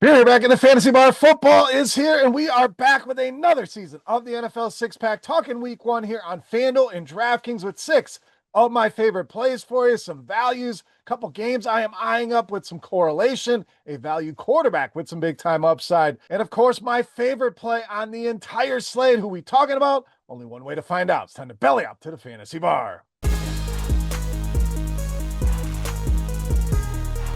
We're back in the fantasy bar. Football is here, and we are back with another season of the NFL Six Pack, talking week one here on FanDuel and DraftKings with six of my favorite plays for you, some values, a couple games I am eyeing up with some correlation, a value quarterback with some big time upside, and of course, my favorite play on the entire slate. Who we talking about? Only one way to find out. It's time to belly up to the fantasy bar.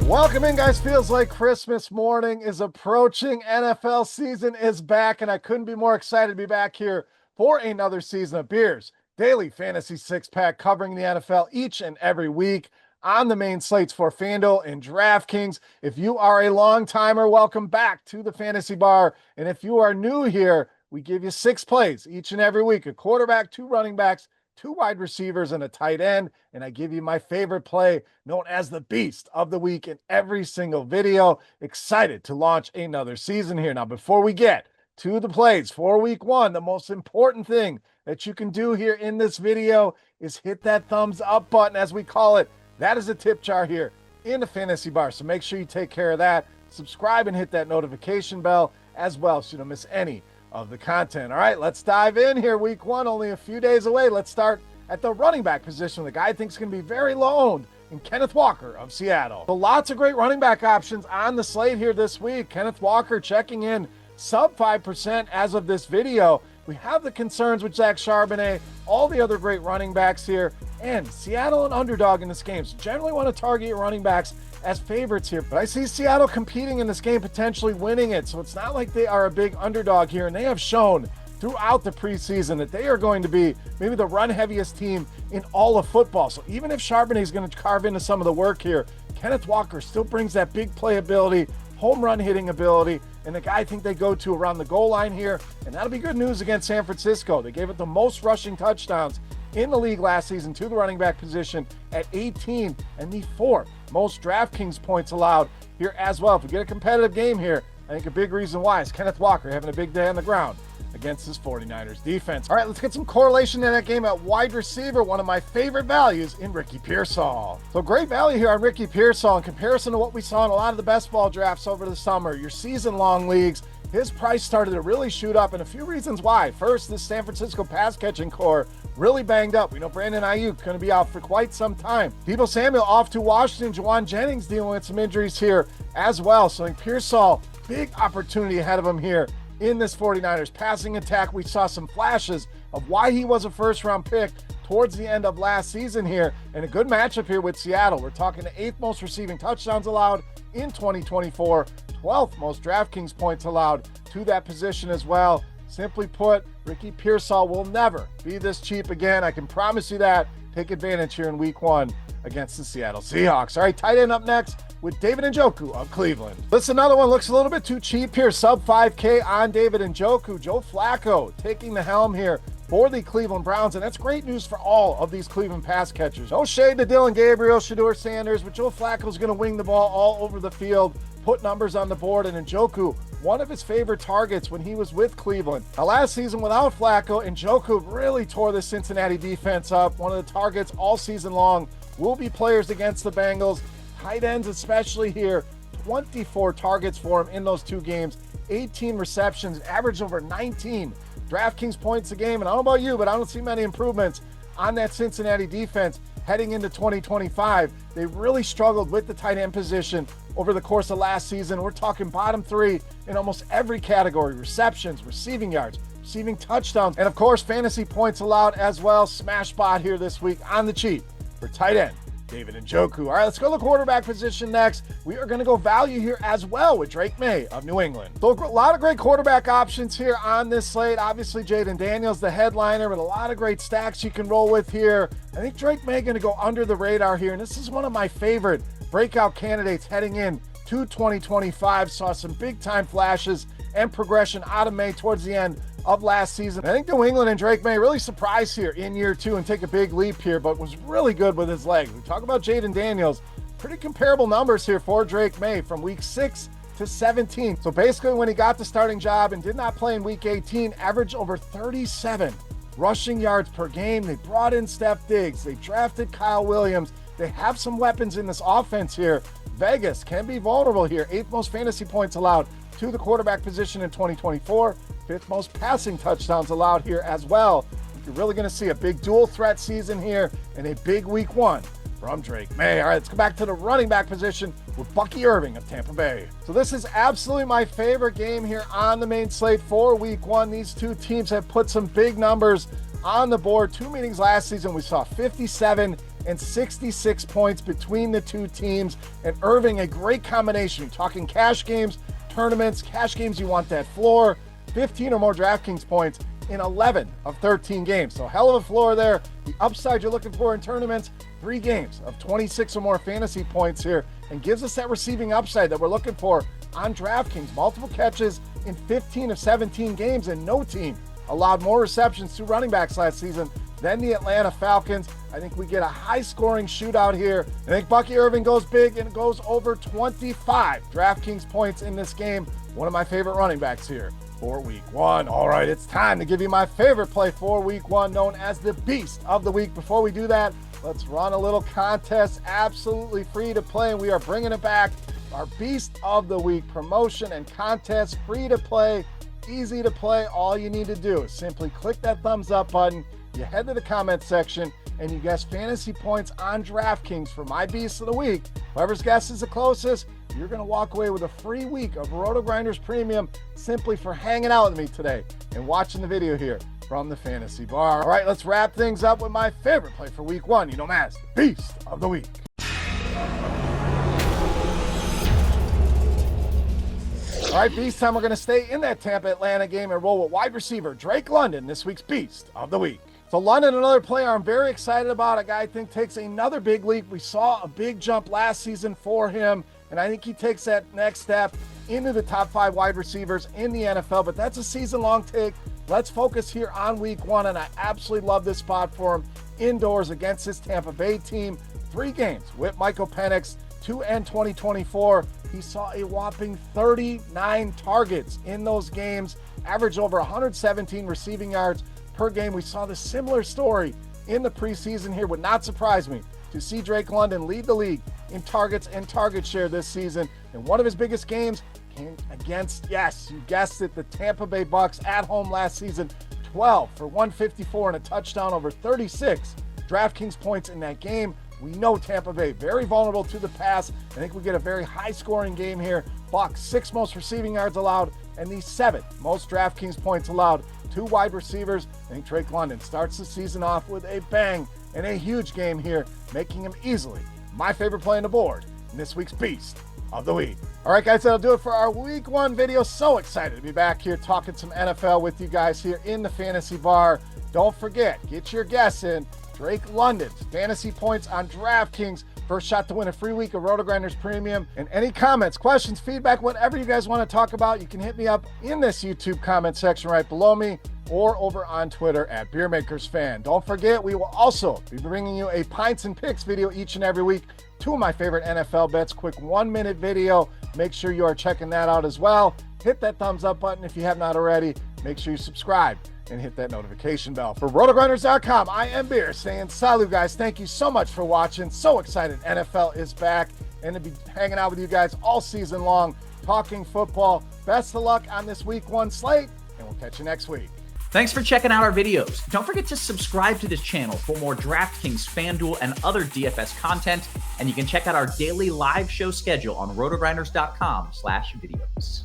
Welcome in, guys. Feels like Christmas morning is approaching. NFL season is back, and I couldn't be more excited to be back here for another season of Beers Daily Fantasy Six Pack, covering the NFL each and every week on the main slates for FanDuel and DraftKings. If you are a long timer, welcome back to the fantasy bar. And if you are new here, we give you six plays each and every week: a quarterback, two running backs, two wide receivers, and a tight end. And I give you my favorite play, known as the Beast of the Week, in every single video. Excited to launch another season here. Now, before we get to the plays for week one, the most important thing that you can do here in this video is hit that thumbs up button, as we call it. That is a tip jar here in the fantasy bar. So make sure you take care of that. Subscribe and hit that notification bell as well, so you don't miss any of the content. All right, let's dive in here. Week one, only a few days away. Let's start at the running back position. The guy I think is going to be very low owned in Kenneth Walker of Seattle. So lots of great running back options on the slate here this week. Kenneth Walker checking in sub 5% as of this video. We have the concerns with Zach Charbonnet, all the other great running backs here, and Seattle an underdog in this game. So generally want to target your running backs as favorites here, but I see Seattle competing in this game, potentially winning it. So it's not like they are a big underdog here, and they have shown throughout the preseason that they are going to be maybe the run heaviest team in all of football. So even if Charbonnet is going to carve into some of the work here, Kenneth Walker still brings that big playability, home run hitting ability, and the guy I think they go to around the goal line here, and that'll be good news against San Francisco. They gave it the most rushing touchdowns in the league last season to the running back position at 18, and the fourth most DraftKings points allowed here as well. If we get a competitive game here, I think a big reason why is Kenneth Walker having a big day on the ground against this 49ers defense. All right, let's get some correlation in that game at wide receiver, one of my favorite values in Ricky Pearsall. So great value here on Ricky Pearsall in comparison to what we saw in a lot of the best ball drafts over the summer, your season-long leagues. His price started to really shoot up, and a few reasons why. First, this San Francisco pass-catching core really banged up. We know Brandon Ayuk going to be out for quite some time. Deebo Samuel off to Washington. Juwan Jennings dealing with some injuries here as well. So I think Pearsall, big opportunity ahead of him here in this 49ers passing attack. We saw some flashes of why he was a first-round pick towards the end of last season here, and a good matchup here with Seattle. We're talking the 8th most receiving touchdowns allowed in 2024, 12th most DraftKings points allowed to that position as well. Simply put, Ricky Pearsall will never be this cheap again. I can promise you that. Take advantage here in week one against the Seattle Seahawks. All right, tight end up next with David Njoku of Cleveland. This another one looks a little bit too cheap here. Sub 5K on David Njoku. Joe Flacco taking the helm here for the Cleveland Browns, and that's great news for all of these Cleveland pass catchers. No shade to Dylan Gabriel, Shedeur Sanders, but Joe Flacco's going to wing the ball all over the field, put numbers on the board, and Njoku, one of his favorite targets when he was with Cleveland. Now, last season without Flacco, Njoku really tore the Cincinnati defense up. One of the targets all season long will be players against the Bengals. Tight ends especially here, 24 targets for him in those two games, 18 receptions, averaged over 19 DraftKings points a game. And I don't know about you, but I don't see many improvements on that Cincinnati defense heading into 2025. They really struggled with the tight end position over the course of last season. We're talking bottom three in almost every category: receptions, receiving yards, receiving touchdowns, and of course fantasy points allowed as well. Smash spot here this week on the cheap for tight end David Njoku. All right, let's go to the quarterback position next. We are going to go value here as well with Drake May of New England. So a lot of great quarterback options here on this slate. Obviously, Jaden Daniels, the headliner, but a lot of great stacks you can roll with here. I think Drake May going to go under the radar here, and this is one of my favorite breakout candidates heading in to 2025. Saw some big-time flashes and progression out of May towards the end of last season. I think New England and Drake May really surprise here in year two and take a big leap here, but was really good with his legs. We talk about Jaden Daniels, pretty comparable numbers here for Drake May from week 6 to 17. So basically when he got the starting job and did not play in week 18, averaged over 37 rushing yards per game. They brought in Steph Diggs. They drafted Kyle Williams. They have some weapons in this offense here. Vegas can be vulnerable here. 8th most fantasy points allowed to the quarterback position in 2024. 5th most passing touchdowns allowed here as well. You're really going to see a big dual threat season here and a big week 1 from Drake May. All right, let's go back to the running back position with Bucky Irving of Tampa Bay. So this is absolutely my favorite game here on the main slate for week 1. These two teams have put some big numbers on the board. 2 meetings last season, we saw 57 and 66 points between the two teams. And Irving, a great combination. You're talking cash games, tournaments, cash games, you want that floor. 15 or more DraftKings points in 11 of 13 games. So hell of a floor there. The upside you're looking for in tournaments, 3 games of 26 or more fantasy points here, and gives us that receiving upside that we're looking for on DraftKings. Multiple catches in 15 of 17 games, and no team allowed more receptions to running backs last season than the Atlanta Falcons. I think we get a high-scoring shootout here. I think Bucky Irving goes big and goes over 25 DraftKings points in this game. One of my favorite running backs here for week 1. All right, it's time to give you my favorite play for week 1, known as the Beast of the Week. Before we do that, let's run a little contest, absolutely free to play, and we are bringing it back. Our Beast of the Week promotion and contest, free to play, easy to play. All you need to do is simply click that thumbs up button, you head to the comment section, and you guess fantasy points on DraftKings for my Beast of the Week. Whoever's guess is the closest, you're going to walk away with a free week of RotoGrinders Premium simply for hanging out with me today and watching the video here from the Fantasy Bar. All right, let's wrap things up with my favorite play for week 1. You know, as the Beast of the Week. All right, Beast time. We're going to stay in that Tampa-Atlanta game and roll with wide receiver Drake London, this week's Beast of the Week. So London, another player I'm very excited about. A guy I think takes another big leap. We saw a big jump last season for him, and I think he takes that next step into the top 5 wide receivers in the NFL, but that's a season-long take. Let's focus here on week 1, and I absolutely love this spot for him indoors against this Tampa Bay team. 3 games with Michael Penix to end 2024. He saw a whopping 39 targets in those games, averaged over 117 receiving yards per game. We saw the similar story in the preseason here. Would not surprise me to see Drake London lead the league in targets and target share this season. And one of his biggest games came against, yes, you guessed it, the Tampa Bay Bucks at home last season. 12 for 154 and a touchdown, over 36 DraftKings points in that game. We know Tampa Bay very vulnerable to the pass. I think we get a very high-scoring game here. Bucks 6th most receiving yards allowed and the 7th most DraftKings points allowed to wide receivers. I think Drake London starts the season off with a bang and a huge game here, making him easily my favorite play on the board in this week's Beast of the Week. All right, guys, that'll do it for our week 1 video. So excited to be back here talking some NFL with you guys here in the Fantasy Bar. Don't forget, get your guess in. Drake London's fantasy points on DraftKings. First shot to win a free week of RotoGrinders Premium. And any comments, questions, feedback, whatever you guys want to talk about, you can hit me up in this YouTube comment section right below me or over on Twitter at Beermakersfan. Don't forget, we will also be bringing you a Pints and Picks video each and every week. 2 of my favorite NFL bets, quick 1-minute video. Make sure you are checking that out as well. Hit that thumbs up button if you have not already. Make sure you subscribe and hit that notification bell. For RotoGrinders.com, I am Beer saying salut, guys. Thank you so much for watching. So excited NFL is back and to be hanging out with you guys all season long, talking football. Best of luck on this week 1 slate, and we'll catch you next week. Thanks for checking out our videos. Don't forget to subscribe to this channel for more DraftKings, FanDuel, and other DFS content. And you can check out our daily live show schedule on RotoGrinders.com/videos.